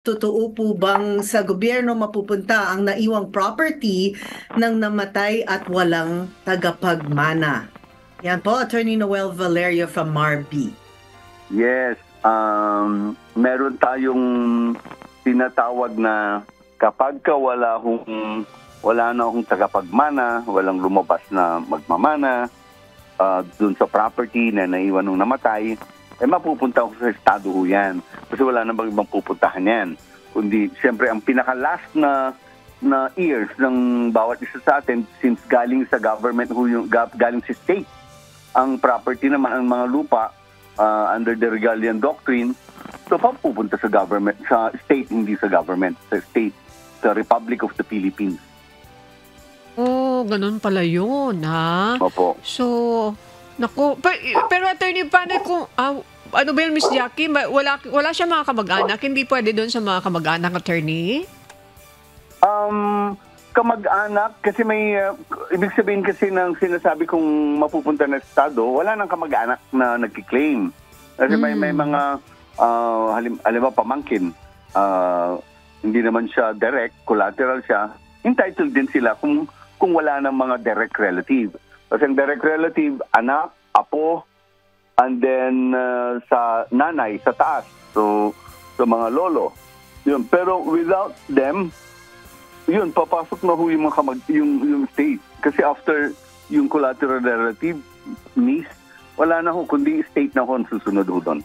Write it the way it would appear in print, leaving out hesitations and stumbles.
Totoo po bang sa gobyerno mapupunta ang naiwang property ng namatay at walang tagapagmana? Yan po, Attorney Noel Valerio from MARB. Yes, meron tayong tinatawag na kapag wala na akong tagapagmana, walang lumabas na magmamana dun sa property na naiwan ng namatay, mapupunta ako sa estado ho yan. Kasi wala na bang ibang pupuntahan yan. Kundi, siyempre, ang pinaka-last na years ng bawat isa sa atin, since galing sa government, galing sa state, ang property naman, ang mga lupa, under the Regalian Doctrine, so pupunta sa government, sa state, hindi sa government, sa state, sa Republic of the Philippines. Oh, ganun pala yun, ha? Opo. So, naku, pero attorney, paano kung, ano ba yun, Miss Jackie? Wala siya mga kamag-anak? Hindi pwede doon sa mga kamag-anak, attorney? Kamag-anak, kasi may, ibig sabihin kasi ng sinasabi kong mapupunta na estado, wala nang kamag-anak na nagkiklaim. Kasi may mga, halimbawa pamangkin, hindi naman siya direct, collateral siya, entitled din sila kung wala nang mga direct relative. Kasi ang direct relative, anak, apo, and then sa nanay, sa taas, so sa mga lolo. Yun. Pero without them, yun, papasok na ho yung mga yung state. Kasi after yung collateral relative, niece, wala na ho, kundi state na ho ang susunod ho doon.